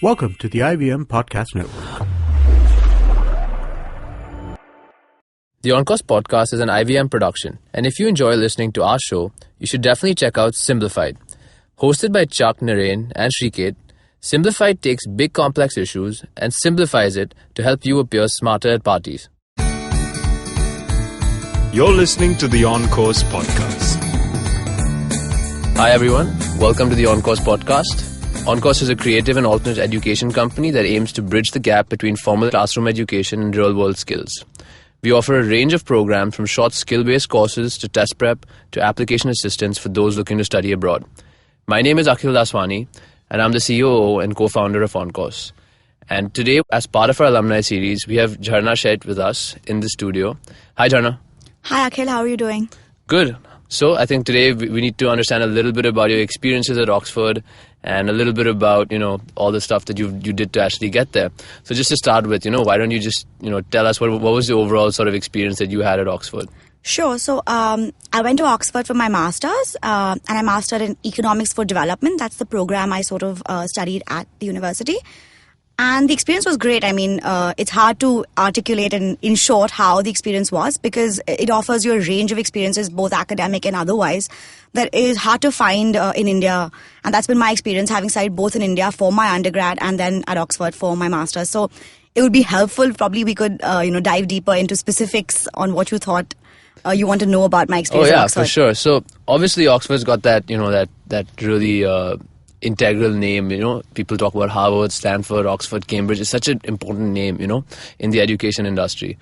Welcome to the IVM Podcast Network. The On-Course Podcast is an IVM production, and if you enjoy listening to our show, you should definitely check out Simplified. Hosted by Chuck, Narain, and Shriketh, Simplified takes big complex issues and simplifies it to help you appear smarter at parties. You're listening to the On-Course Podcast. Hi everyone, welcome to the On-Course Podcast. On-Course is a creative and alternate education company that aims to bridge the gap between formal classroom education and real-world skills. We offer a range of programs from short skill-based courses to test prep to application assistance for those looking to study abroad. My name is Akhil Daswani, and I'm the CEO and co-founder of On-Course. And today, as part of our alumni series, we have Jharna Sheth with us in the studio. Hi, Jharna. Hi, Akhil. How are you doing? Good. So I think today we need to understand a little bit about your experiences at Oxford and a little bit about, all the stuff that you did to actually get there. So just to start with, why don't you just, tell us what was the overall sort of experience that you had at Oxford? Sure. So I went to Oxford for my master's and I mastered in economics for development. That's the program I sort of studied at the university. And the experience was great. I mean, it's hard to articulate in short how the experience was because it offers you a range of experiences, both academic and otherwise, that is hard to find in India. And that's been my experience, having studied both in India for my undergrad and then at Oxford for my master's. So it would be helpful. Probably we could, dive deeper into specifics on what you thought you want to know about my experience at Oxford. For sure. So obviously Oxford's got that, that really integral name. People talk about Harvard, Stanford, Oxford, Cambridge. It's such an important name, in the education industry.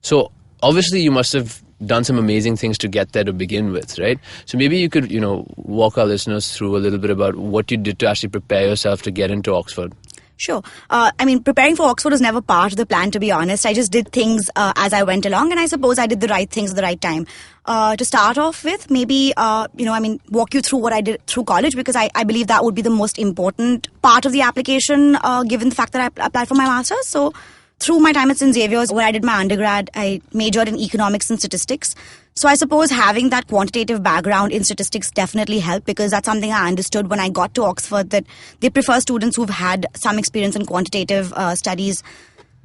So obviously you must have done some amazing things to get there to begin with, right? So maybe you could, walk our listeners through a little bit about what you did to actually prepare yourself to get into Oxford. Sure. Preparing for Oxford was never part of the plan, to be honest. I just did things as I went along, and I suppose I did the right things at the right time. To start off with, maybe, walk you through what I did through college, because I believe that would be the most important part of the application, given the fact that I applied for my master's. So through my time at St. Xavier's, where I did my undergrad, I majored in economics and statistics. So I suppose having that quantitative background in statistics definitely helped, because that's something I understood when I got to Oxford, that they prefer students who've had some experience in quantitative studies,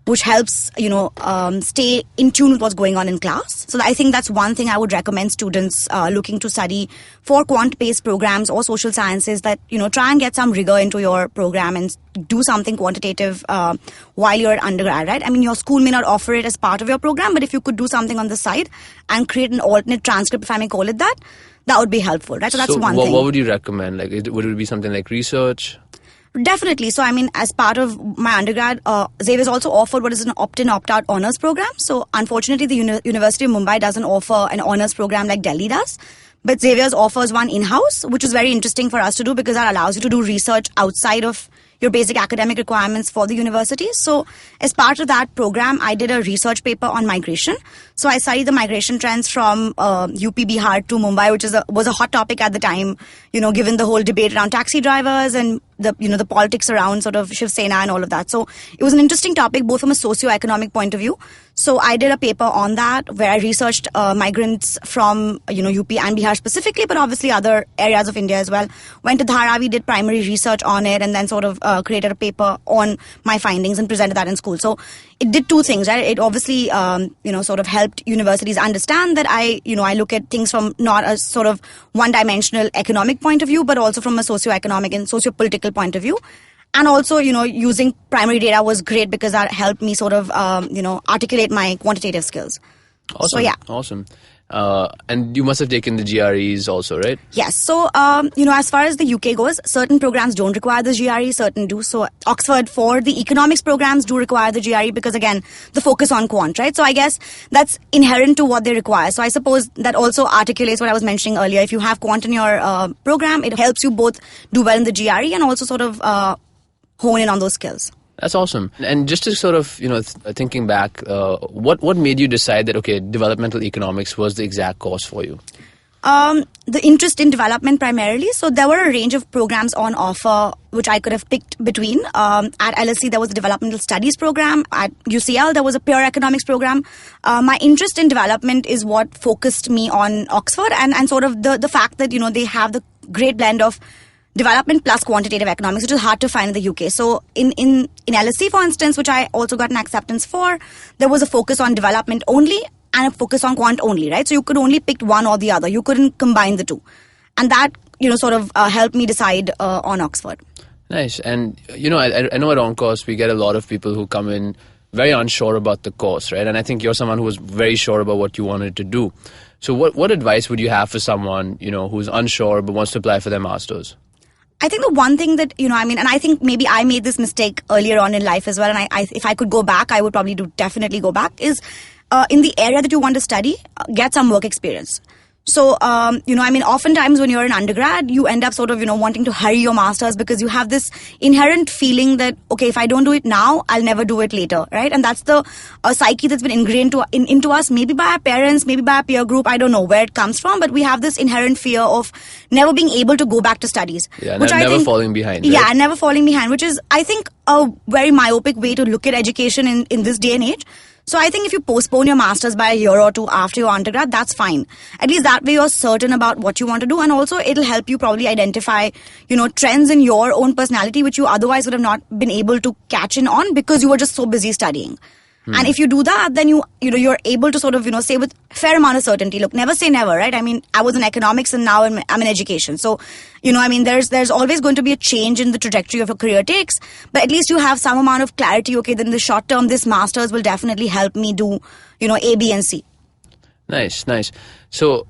which helps, stay in tune with what's going on in class. So I think that's one thing I would recommend students looking to study for quant-based programs or social sciences, that, try and get some rigor into your program and do something quantitative while you're at undergrad, right? I mean, your school may not offer it as part of your program, but if you could do something on the side and create an alternate transcript, if I may call it that, that would be helpful, right? So that's one thing. What would you recommend? Would it be something like research? Definitely. So, as part of my undergrad, Xavier's also offered what is an opt-in, opt-out honors program. So, unfortunately, the University of Mumbai doesn't offer an honors program like Delhi does. But Xavier's offers one in-house, which is very interesting for us to do, because that allows you to do research outside of your basic academic requirements for the university. So as part of that program, I did a research paper on migration. So I studied the migration trends from UP Bihar to Mumbai, which was a hot topic at the time, given the whole debate around taxi drivers and the politics around sort of Shiv Sena and all of that. So it was an interesting topic, both from a socio-economic point of view. So I did a paper on that where I researched migrants from, UP and Bihar specifically, but obviously other areas of India as well. Went to Dharavi, did primary research on it, and then sort of created a paper on my findings and presented that in school. So it did two things, right? It obviously, sort of helped universities understand that I look at things from not a sort of one-dimensional economic point of view, but also from a socio-economic and socio-political point of view. And also, using primary data was great, because that helped me sort of, articulate my quantitative skills. Awesome. So, yeah. Awesome. And you must have taken the GREs also, right? Yes. So, as far as the UK goes, certain programs don't require the GRE, certain do. So, Oxford, for the economics programs, do require the GRE because, again, the focus on quant, right? So, I guess that's inherent to what they require. So, I suppose that also articulates what I was mentioning earlier. If you have quant in your program, it helps you both do well in the GRE and also sort of hone in on those skills. That's awesome. And just to sort of, thinking back, what made you decide that, okay, developmental economics was the exact course for you? The interest in development primarily. So there were a range of programs on offer which I could have picked between. At LSE, there was a developmental studies program. At UCL, there was a pure economics program. My interest in development is what focused me on Oxford, and sort of the fact that, they have the great blend of development plus quantitative economics, which is hard to find in the UK. So in LSE, for instance, which I also got an acceptance for, there was a focus on development only and a focus on quant only, right? So you could only pick one or the other. You couldn't combine the two. And that, sort of helped me decide on Oxford. Nice. And, I know at OnCourse we get a lot of people who come in very unsure about the course, right? And I think you're someone who was very sure about what you wanted to do. So what advice would you have for someone, who's unsure but wants to apply for their master's? I think the one thing that, and I think maybe I made this mistake earlier on in life as well, and if I could go back, I would probably definitely go back, is in the area that you want to study, get some work experience. So, oftentimes when you're an undergrad, you end up sort of, wanting to hurry your master's because you have this inherent feeling that, okay, if I don't do it now, I'll never do it later, right? And that's the psyche that's been ingrained into us, maybe by our parents, maybe by our peer group. I don't know where it comes from, but we have this inherent fear of never being able to go back to studies. Yeah, never falling behind. Right? Yeah, never falling behind, which is, I think, a very myopic way to look at education in this day and age. So I think if you postpone your master's by a year or two after your undergrad, that's fine. At least that way you're certain about what you want to do, and also it'll help you probably identify, trends in your own personality which you otherwise would have not been able to catch in on because you were just so busy studying. And if you do that, then you're able to sort of, say with fair amount of certainty, look, never say never, right? I mean, I was in economics and now I'm in education. So, there's always going to be a change in the trajectory of your career takes, but at least you have some amount of clarity. Okay, then in the short term, this master's will definitely help me do, A, B, and C. Nice. So,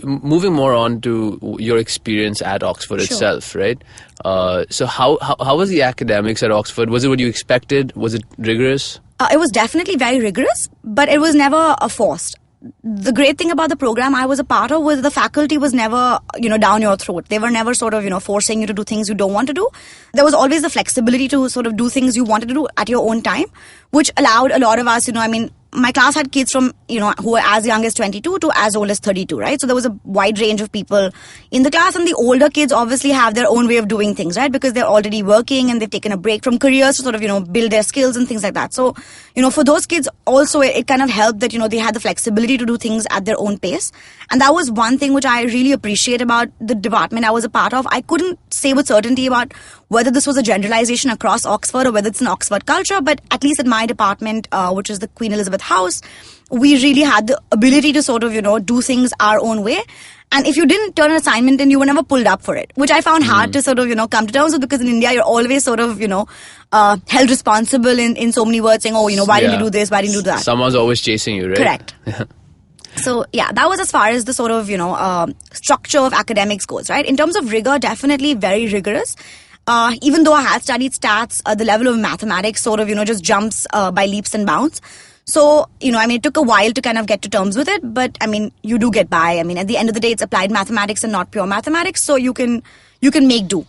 moving more on to your experience at Oxford itself, right? So how was the academics at Oxford? Was it what you expected? Was it rigorous? It was definitely very rigorous, but it was never forced. The great thing about the program I was a part of was the faculty was never, down your throat. They were never sort of, forcing you to do things you don't want to do. There was always the flexibility to sort of do things you wanted to do at your own time, which allowed a lot of us, my class had kids from, who were as young as 22 to as old as 32, right? So there was a wide range of people in the class, and the older kids obviously have their own way of doing things, right? Because they're already working and they've taken a break from careers to sort of, build their skills and things like that. So, for those kids also, it kind of helped that, they had the flexibility to do things at their own pace. And that was one thing which I really appreciate about the department I was a part of. I couldn't say with certainty about whether this was a generalization across Oxford or whether it's an Oxford culture, but at least in my department, which is the Queen Elizabeth House, we really had the ability to sort of, do things our own way. And if you didn't turn an assignment in, you were never pulled up for it, which I found hard to sort of, come to terms with, because in India, you're always sort of, held responsible in so many words saying, why didn't you do this? Why didn't you do that? Someone's always chasing you, right? Correct. So, yeah, that was as far as the sort of, structure of academics goes, right? In terms of rigor, definitely very rigorous. Even though I had studied stats, the level of mathematics sort of, just jumps by leaps and bounds. So, it took a while to kind of get to terms with it, but you do get by. At the end of the day, it's applied mathematics and not pure mathematics, so you can make do.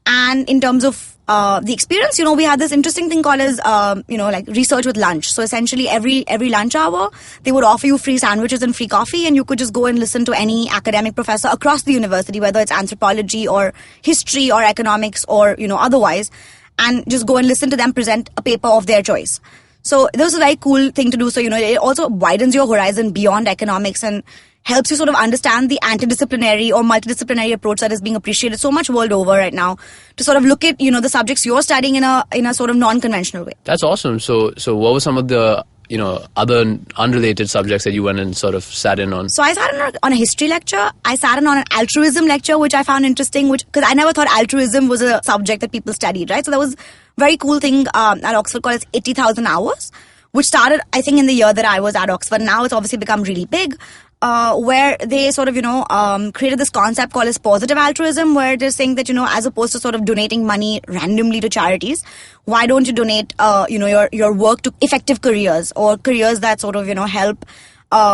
And in terms of the experience, we had this interesting thing called as, like research with lunch. So essentially every lunch hour, they would offer you free sandwiches and free coffee, and you could just go and listen to any academic professor across the university, whether it's anthropology or history or economics or, otherwise, and just go and listen to them present a paper of their choice. So this was a very cool thing to do. So, it also widens your horizon beyond economics and helps you sort of understand the interdisciplinary or multidisciplinary approach that is being appreciated so much world over right now, to sort of look at, the subjects you're studying in a sort of non-conventional way. That's awesome. So what were some of the, other unrelated subjects that you went and sort of sat in on? So I sat in on a history lecture. I sat in on an altruism lecture, which I found interesting, because I never thought altruism was a subject that people studied, right? So that was a very cool thing at Oxford called 80,000 Hours, which started, I think, in the year that I was at Oxford. Now it's obviously become really big. Where they sort of, created this concept called as positive altruism, where they're saying that, as opposed to sort of donating money randomly to charities, why don't you donate, your work to effective careers, or careers that sort of, help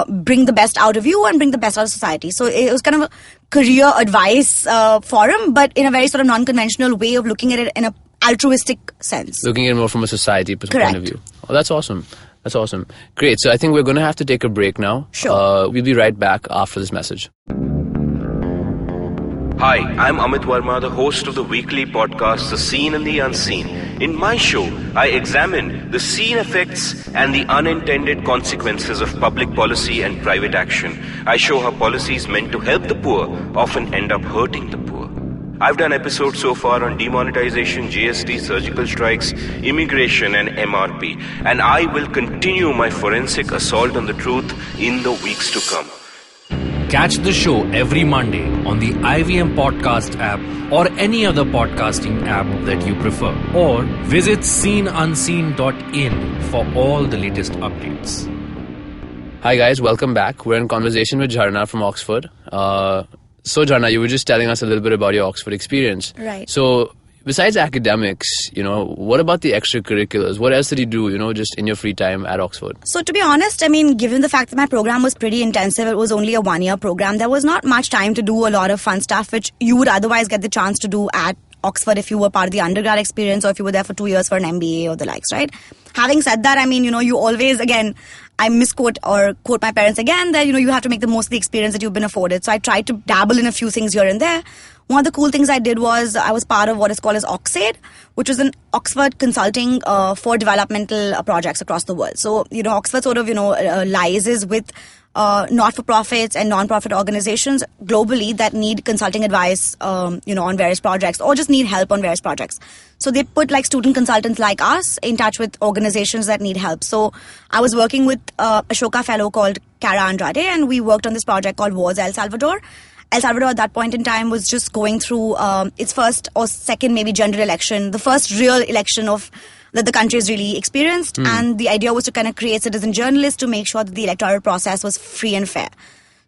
bring the best out of you and bring the best out of society. So it was kind of a career advice forum, but in a very sort of non-conventional way of looking at it in a altruistic sense. Looking at it more from a society point Correct. of view. Oh, that's awesome. That's awesome. Great. So I think we're going to have to take a break now. Sure. We'll be right back after this message. Hi, I'm Amit Verma, the host of the weekly podcast, The Seen and the Unseen. In my show, I examine the seen effects and the unintended consequences of public policy and private action. I show how policies meant to help the poor often end up hurting the poor. I've done episodes so far on demonetization, GST, surgical strikes, immigration and MRP. And I will continue my forensic assault on the truth in the weeks to come. Catch the show every Monday on the IVM Podcast app or any other podcasting app that you prefer. Or visit seenunseen.in for all the latest updates. Hi guys, welcome back. We're in conversation with Jharna from Oxford. So Jharna, you were just telling us a little bit about your Oxford experience. Right. So besides academics, what about the extracurriculars? What else did you do, just in your free time at Oxford? So to be honest, given the fact that my program was pretty intensive, it was only a 1-year program, there was not much time to do a lot of fun stuff which you would otherwise get the chance to do at Oxford if you were part of the undergrad experience or if you were there for 2 years for an MBA or the likes, right? Having said that, you always, again, I misquote or quote my parents again that, you have to make the most of the experience that you've been afforded. So I tried to dabble in a few things here and there. One of the cool things I did was I was part of what is called as Oxaid, which is an Oxford consulting for developmental projects across the world. So, Oxford sort of, liaises with not-for-profits and non-profit organizations globally that need consulting advice, on various projects or just need help on various projects. So they put student consultants like us in touch with organizations that need help. So I was working with a Ashoka fellow called Cara Andrade, and we worked on this project called Wars El Salvador. El Salvador at that point in time was just going through its first or second maybe general election, the first real election that the country has really experienced. And the idea was to kind of create citizen journalists to make sure that the electoral process was free and fair.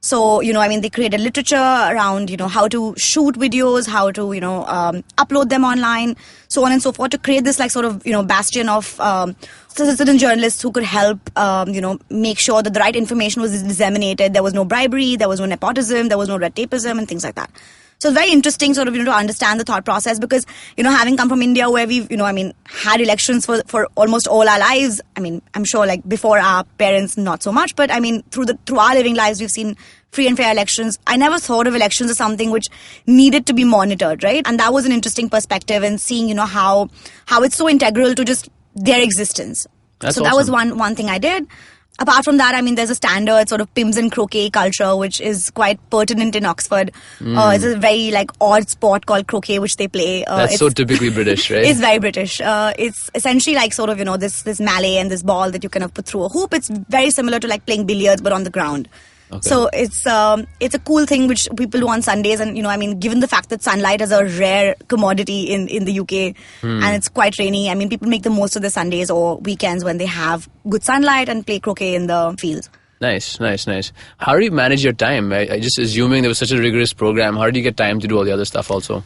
So, they created literature around, how to shoot videos, how to, upload them online, so on and so forth, to create this bastion of citizen journalists who could help, make sure that the right information was disseminated. There was no bribery, there was no nepotism, there was no red tapeism and things like that. So it's very interesting to understand the thought process because, having come from India where we've, had elections for almost all our lives. I'm sure before our parents, not so much, but through our living lives, we've seen free and fair elections. I never thought of elections as something which needed to be monitored, right? And that was an interesting perspective and seeing, how it's so integral to just their existence. That's so awesome. That was one thing I did. Apart from that, there's a standard sort of pims and croquet culture, which is quite pertinent in Oxford. It's a very odd sport called croquet, which they play. That's so typically British, right? It's very British. It's essentially this mallet and this ball that you kind of put through a hoop. It's very similar to playing billiards, but on the ground. Okay. So it's a cool thing which people do on Sundays, and given the fact that sunlight is a rare commodity in the UK and it's quite rainy, people make the most of the Sundays or weekends when they have good sunlight and play croquet in the fields. Nice. How do you manage your time? I just assuming there was such a rigorous program. How do you get time to do all the other stuff also?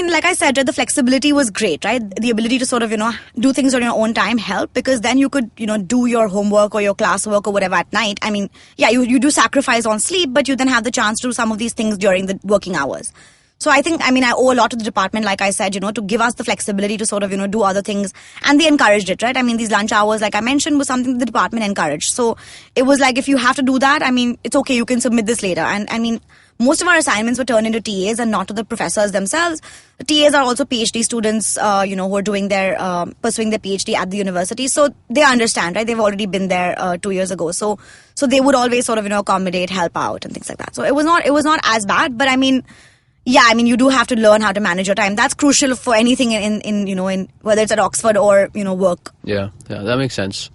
Like I said, the flexibility was great, right? The ability to do things on your own time helped because then you could, do your homework or your classwork or whatever at night. You do sacrifice on sleep, but you then have the chance to do some of these things during the working hours. So I think, I owe a lot to the department, like I said, to give us the flexibility to do other things. And they encouraged it, right? These lunch hours, like I mentioned, was something the department encouraged. So it was if you have to do that, it's okay, you can submit this later. And most of our assignments were turned into TAs and not to the professors themselves. The TAs are also PhD students, who are doing pursuing their PhD at the university. So they understand, right? They've already been there 2 years ago. So they would always accommodate, help out and things like that. So it was not as bad, but you do have to learn how to manage your time. That's crucial for anything in whether it's at Oxford or, work. Yeah, that makes sense.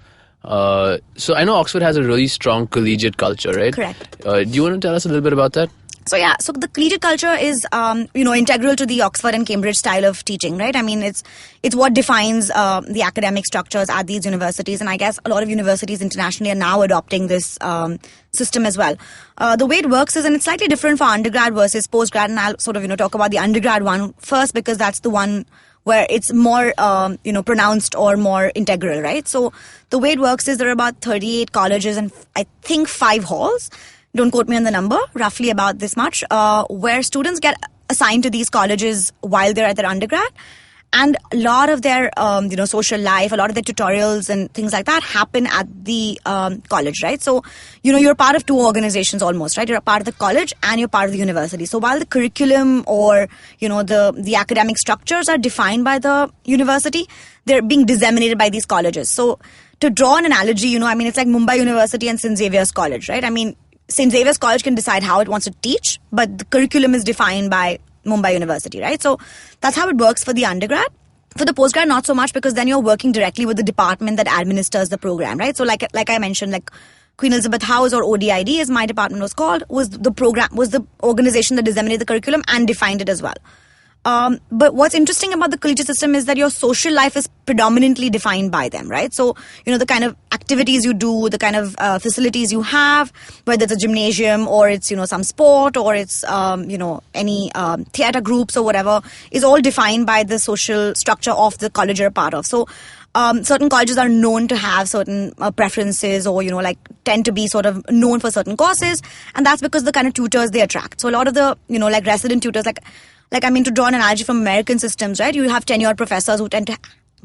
So I know Oxford has a really strong collegiate culture, right? Correct. Do you want to tell us a little bit about that? So the collegiate culture is, integral to the Oxford and Cambridge style of teaching, right? It's what defines the academic structures at these universities, and I guess a lot of universities internationally are now adopting this system as well. The way it works is, and it's slightly different for undergrad versus postgrad, and I'll talk about the undergrad one first because that's the one where it's more, pronounced or more integral, right? So the way it works is there are about 38 colleges and I think 5 halls. Don't quote me on the number, roughly about this much, where students get assigned to these colleges while they're at their undergrad. And a lot of their, social life, a lot of their tutorials and things like that happen at the college, right? So, you're part of 2 organizations almost, right? You're a part of the college and you're part of the university. So while the curriculum or, the academic structures are defined by the university, they're being disseminated by these colleges. So to draw an analogy, it's like Mumbai University and St. Xavier's College, right? St. Xavier's College can decide how it wants to teach, but the curriculum is defined by Mumbai University, right? So that's how it works for the undergrad. For the postgrad, not so much, because then you're working directly with the department that administers the program, right? So like I mentioned, like Queen Elizabeth House, or ODID as my department was called, was the organization that disseminated the curriculum and defined it as well. But what's interesting about the collegiate system is that your social life is predominantly defined by them, right? So, the kind of activities you do, the kind of facilities you have, whether it's a gymnasium or it's, some sport or it's, any theater groups or whatever, is all defined by the social structure of the college you're a part of. So, certain colleges are known to have certain preferences or, tend to be sort of known for certain courses. And that's because the kind of tutors they attract. So a lot of the, resident tutors, to draw an analogy from American systems, right? You have tenured professors who tend to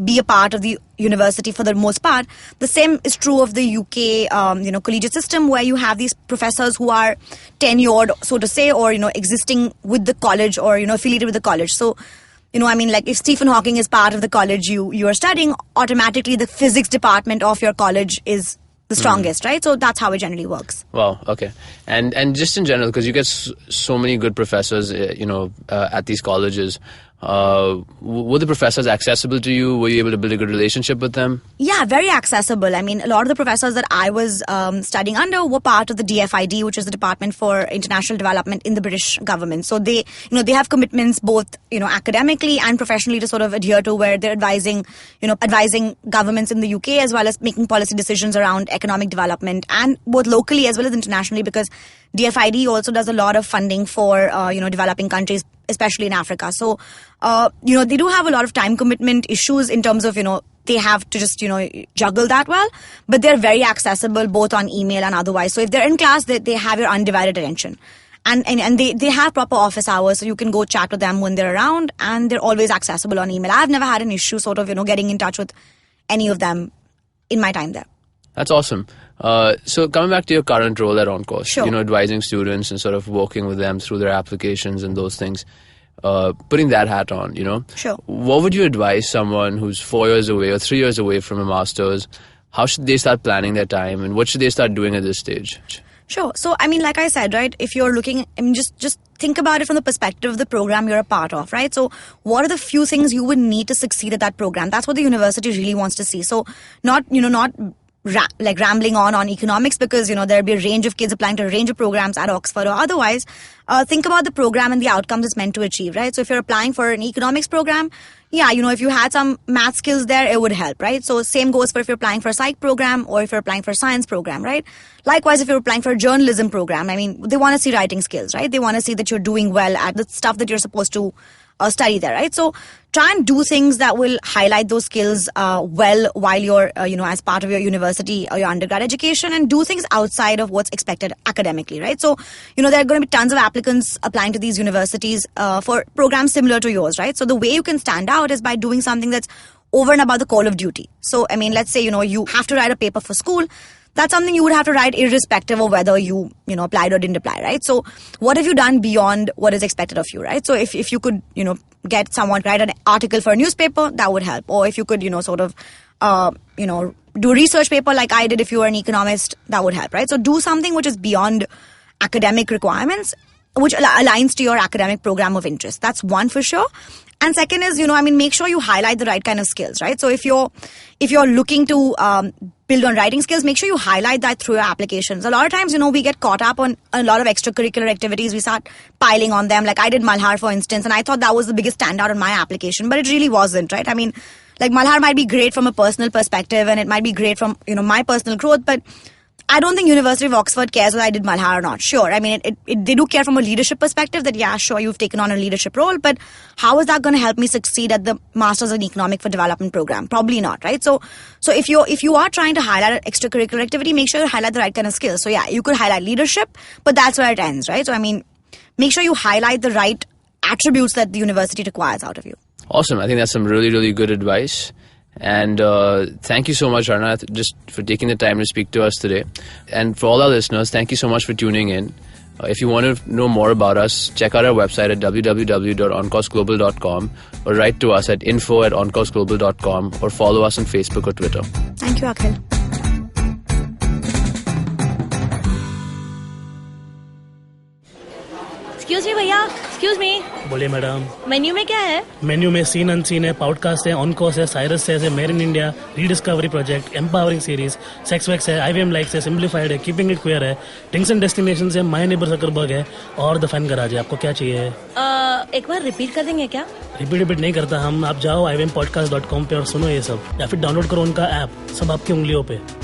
be a part of the university for the most part. The same is true of the UK, collegiate system, where you have these professors who are tenured, so to say, or, existing with the college or, affiliated with the college. So, if Stephen Hawking is part of the college you are studying, automatically the physics department of your college is the strongest, right? So that's how it generally works. Wow, okay. And just in general, because you get so many good professors, at these colleges, were the professors accessible to you? Were you able to build a good relationship with them? Yeah, very accessible. A lot of the professors that I was studying under were part of the DFID, which is the Department for International Development in the British government. So they have commitments both, academically and professionally to sort of adhere to, where they're advising governments in the UK as well as making policy decisions around economic development, and both locally as well as internationally, because DFID also does a lot of funding for, developing countries, especially in Africa. So, they do have a lot of time commitment issues in terms of, they have to just, juggle that well. But they're very accessible both on email and otherwise. So if they're in class, they have your undivided attention. And they have proper office hours, so you can go chat with them when they're around, and they're always accessible on email. I've never had an issue sort of, getting in touch with any of them in my time there. That's awesome. So coming back to your current role at OnCourse, sure. Advising students and sort of working with them through their applications and those things, putting that hat on, Sure. What would you advise someone who's 4 years away or 3 years away from a master's? How should they start planning their time, and what should they start doing at this stage? Sure. So, like I said, right, if you're looking, just think about it from the perspective of the program you're a part of, right? So what are the few things you would need to succeed at that program? That's what the university really wants to see. So not rambling on economics, because, there'll be a range of kids applying to a range of programs at Oxford or otherwise. Think about the program and the outcomes it's meant to achieve, right? So if you're applying for an economics program, yeah, if you had some math skills there, it would help, right? So same goes for if you're applying for a psych program or if you're applying for a science program, right? Likewise, if you're applying for a journalism program, they want to see writing skills, right? They want to see that you're doing well at the stuff that you're supposed to study there, right? So try and do things that will highlight those skills well while you're, as part of your university or your undergrad education, and do things outside of what's expected academically, right? So, there are going to be tons of applicants applying to these universities for programs similar to yours, right? So the way you can stand out is by doing something that's over and above the call of duty. So, let's say, you have to write a paper for school. That's something you would have to write irrespective of whether you, applied or didn't apply, right? So what have you done beyond what is expected of you, right? So if you could, get someone to write an article for a newspaper, that would help. Or if you could, do a research paper like I did if you were an economist, that would help, right? So do something which is beyond academic requirements, which aligns to your academic program of interest. That's one for sure. And second is, make sure you highlight the right kind of skills, right? So if you're looking to build on writing skills, make sure you highlight that through your applications. A lot of times, we get caught up on a lot of extracurricular activities. We start piling on them. Like I did Malhar, for instance, and I thought that was the biggest standout on my application, but it really wasn't, right? Malhar might be great from a personal perspective, and it might be great from, my personal growth, but I don't think University of Oxford cares whether I did Malhar or not. Sure, they do care from a leadership perspective that, yeah, sure, you've taken on a leadership role, but how is that going to help me succeed at the Masters in Economic for Development program? Probably not, right? So if you are trying to highlight an extracurricular activity, make sure you highlight the right kind of skills. So yeah, you could highlight leadership, but that's where it ends, right? So make sure you highlight the right attributes that the university requires out of you. Awesome. I think that's some really, really good advice. And thank you so much, Arna, just for taking the time to speak to us today. And for all our listeners, thank you so much for tuning in. If you want to know more about us, check out our website at www.oncoursglobal.com or write to us at info@oncoursglobal.com or follow us on Facebook or Twitter. Thank you, Akhil. Excuse me भैया, excuse me. बोलिए madam. Menu में क्या है? Menu में scene unseen है, podcast है, on course है, Cyrus है, made in India, rediscovery project, empowering series, sex wax है, IVM लाइक्स है, सिंप्लीफाइड है, कीपिंग इट क्वियर है, थिंग्स एंड डेस्टिनेशंस है, माय नेबर जकरबर्ग है और द फैन गराज है। आपको क्या चाहिए? एक बार रिपीट कर देंगे क्या? रिपीट नहीं करता हम। आप जाओ IVMpodcast.com पे और सुनो ये सब, या फिर डाउनलोड करो उनका ऐप, सब आपकी उंगलियों पे।